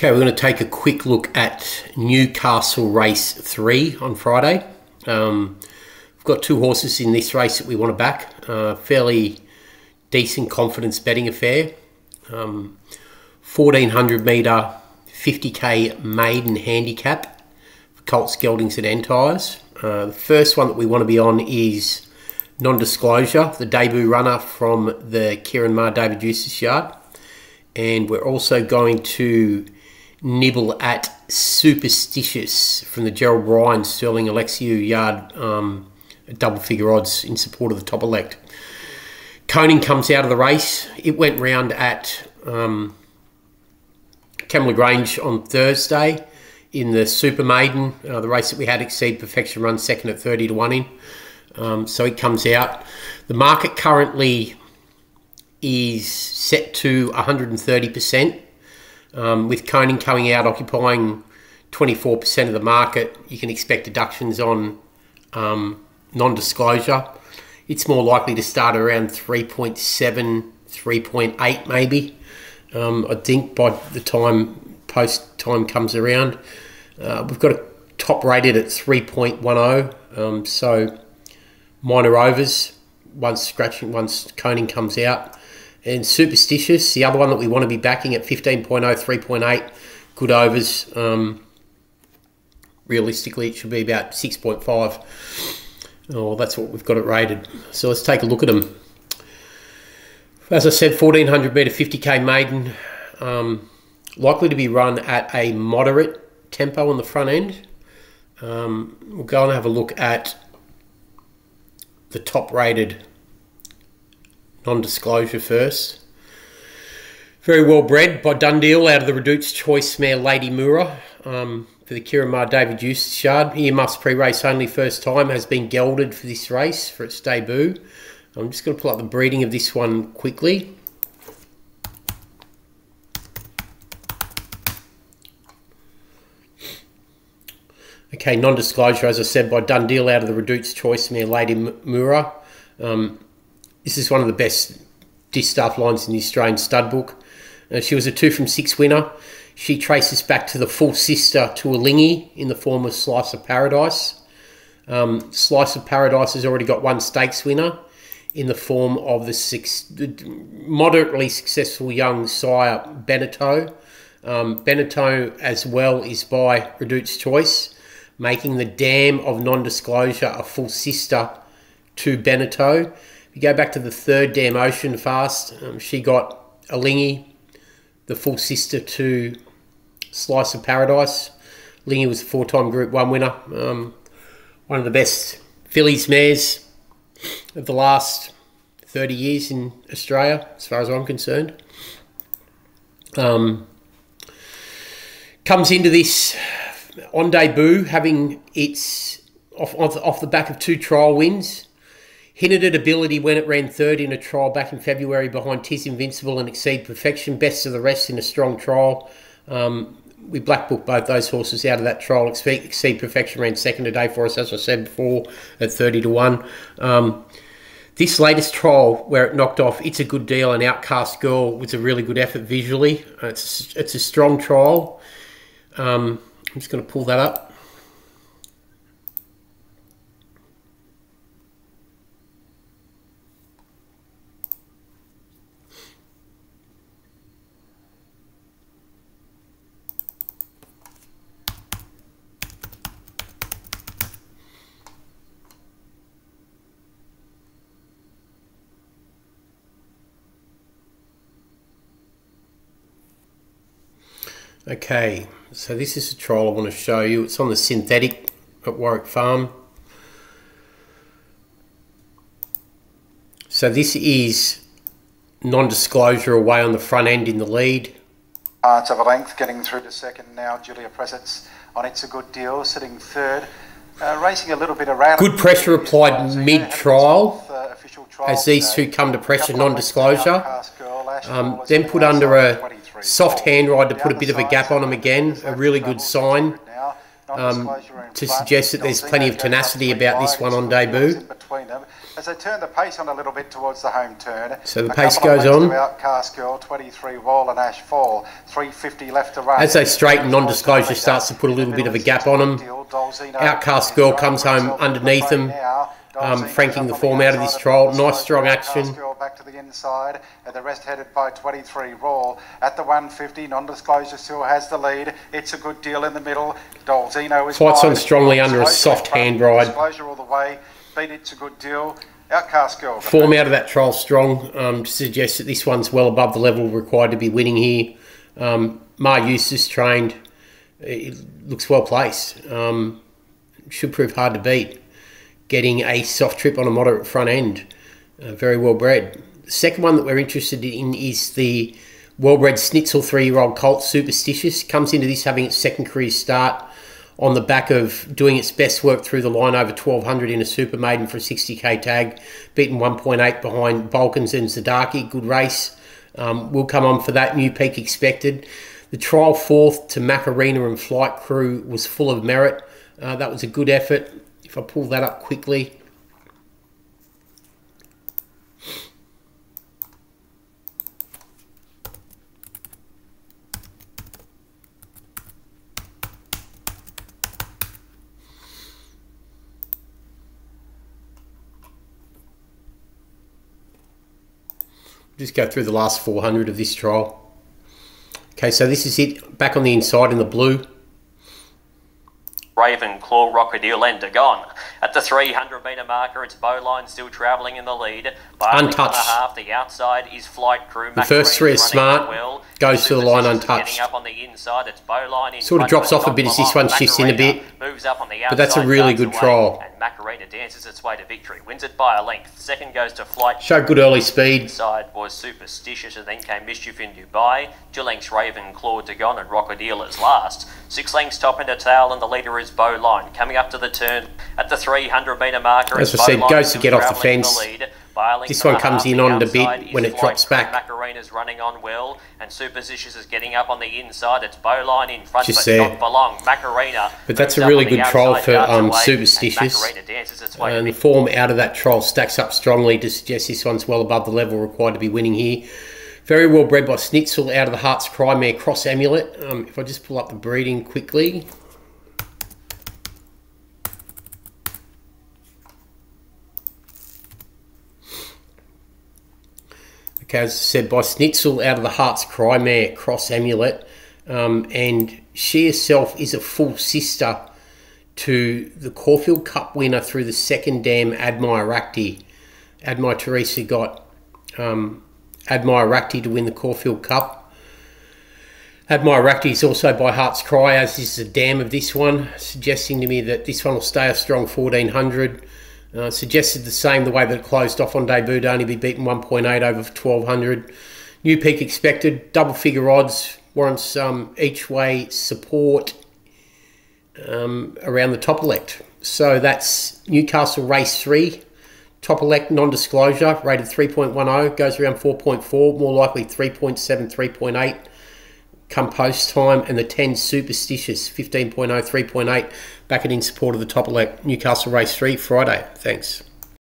Okay, we're going to take a quick look at Newcastle race 3 on Friday. We've got two horses in this race that we want to back. Fairly decent confidence betting affair. 1400 metre, 50k maiden handicap for colts, geldings and entires. The first one that we want to be on is Non-Disclosure, the debut runner from the Kieran Maher David Eustace yard. And we're also going to nibble at Superstitious from the Gerald Ryan Sterling Alexiou yard at double figure odds in support of the top elect. Coning comes out of the race. It went round at Camel Grange on Thursday in the Super Maiden, the race that we had Exceed Perfection run second at 30 to 1 in. So it comes out. The market currently is set to 130%, with Coning coming out occupying 24% of the market. You can expect deductions on Non-Disclosure. It's more likely to start around 3.7, 3.8 maybe. I think by the time post time comes around. We've got a top rated at 3.10, so minor overs once Coning comes out. And Superstitious, the other one that we want to be backing at 15.0, 3.8, good overs. Realistically, it should be about 6.5. Oh, that's what we've got it rated. So let's take a look at them. As I said, 1400 metre, 50k maiden. Likely to be run at a moderate tempo on the front end. We'll go and have a look at the top rated Non-Disclosure first. Very well bred by Dundee out of the Reduced Choice mare Lady Moora for the Kieran Maher David Eustace yard. Earmuffs pre-race only, first time, has been gelded for this race for its debut. I'm just going to pull up the breeding of this one quickly. Okay, Non-Disclosure, as I said, by Dundee out of the Reduced Choice mare Lady Moora. This is one of the best distaff lines in the Australian stud book. She was a 2 from 6 winner. She traces back to the full sister to Alingi in the form of Slice of Paradise. Slice of Paradise has already got one stakes winner in the form of the moderately successful young sire Beneteau. Beneteau as well is by Reduced Choice, making the dam of Non-Disclosure a full sister to Beneteau. If you go back to the third dam, Ocean Fast, she got Alingi, the full sister to Slice of Paradise. Alingi was a 4-time Group 1 winner. One of the best fillies mares of the last 30 years in Australia, as far as I'm concerned. Comes into this on debut, having its off the back of 2 trial wins. Hinted at ability when it ran third in a trial back in February behind Tis Invincible and Exceed Perfection. Best of the rest in a strong trial. We black booked both those horses out of that trial. Exceed Perfection ran second today for us, as I said before, at 30 to 1. This latest trial where it knocked off It's a Good Deal and Outcast Girl was a really good effort visually. It's a strong trial. I'm just going to pull that up. Okay, so this is a trial I want to show you. It's on the synthetic at Warwick Farm. So this is Non-Disclosure away on the front end in the lead. Parts of a length, getting through to second now. Julia Presence on It's a Good Deal, sitting third. Racing a little bit around. Good pressure applied mid-trial as these two come to pressure Non-Disclosure. Then put under a soft hand ride to put a bit of a gap on them again. A really good sign. to suggest that there's plenty of tenacity about this one on debut. As they turn the pace on a little bit towards the home turn. So the pace goes on. Outcast Girl, 23 Wall and Ash Fall, 350 left to run. As they straighten, non-disclosure starts to put a little bit of a gap on them. Outcast Girl comes home underneath them, franking the form out of this trial. Nice strong action. Back to the inside, and the rest headed by 23 Raw at the 150. Non-disclosure still has the lead. It's a good deal in the middle. Dolzino is fights on strongly under a soft hand ride. Disclosure all the way. Beat It's a Good Deal. Outcast Girl. Form out of that trial strong. Suggests that this one's well above the level required to be winning here. Ma Eustace trained. It looks well placed. Should prove hard to beat. Getting a soft trip on a moderate front end. Very well bred. The second one that we're interested in is the well-bred Schnitzel 3-year-old colt, Superstitious. Comes into this having its second career start on the back of doing its best work through the line over 1200 in a super maiden for a 60k tag. Beaten 1.8 behind Balkans and Zadaki. Good race. Will come on for that. New peak expected. The trial fourth to Macarena and Flight Crew was full of merit. That was a good effort. If I pull that up quickly. Just go through the last 400 of this trial. Okay, so this is it. Back on the inside in the blue. Ravenclaw, Rockadil and Dagon. At the 300 metre marker, it's Bowline still travelling in the lead. By untouched. Half, the outside is Flight Crew. The first three are smart. Well. Goes to the line untouched. Up on the inside, it's Bowline in sort of drops off a bit as this one shifts in a bit. Moves up on the outside, but that's a really good trial. And Macarena dances its way to victory. Wins it by a length. Second goes to Flight. Showed good early speed. Inside was Superstitious, and then came Mischief in Dubai. 2 lengths Ravenclaw, Dagon and Rockadil as last. 6 lengths Top End of Tail, and the leader is Bowline. Coming up to the turn at the 300 metre marker. As I said, goes to get off the fence. This one comes in on a bit when it drops back. Macarena's running on well, and Superstitious is getting up on the inside. It's Bowline in front, just but there. Not for long. Macarena. But that's a really good trial for Superstitious. And the form out of that trial stacks up strongly to suggest this one's well above the level required to be winning here. Very well bred by Schnitzel out of the Heart's Cry mare Cross Amulet. If I just pull up the breeding quickly. Okay, as I said, by Schnitzel out of the Heart's Cry mare Cross Amulet. And she herself is a full sister to the Caulfield Cup winner through the second dam, Admire Rakti. Admire Teresa got Admire Rakti to win the Caulfield Cup. Admire Rakti is also by Heart's Cry, as is the dam of this one, suggesting to me that this one will stay a strong 1400. Suggested the same the way that it closed off on debut, to only be beaten 1.8 over 1200. New peak expected, double figure odds, warrants each way support around the top elect. So that's Newcastle race 3. Top elect non-disclosure, rated 3.10, goes around 4.4, more likely 3.7, 3.8 come post time, and the 10 Superstitious, 15.0, 3.8, backing in support of the top elect. Newcastle race 3, Friday. Thanks.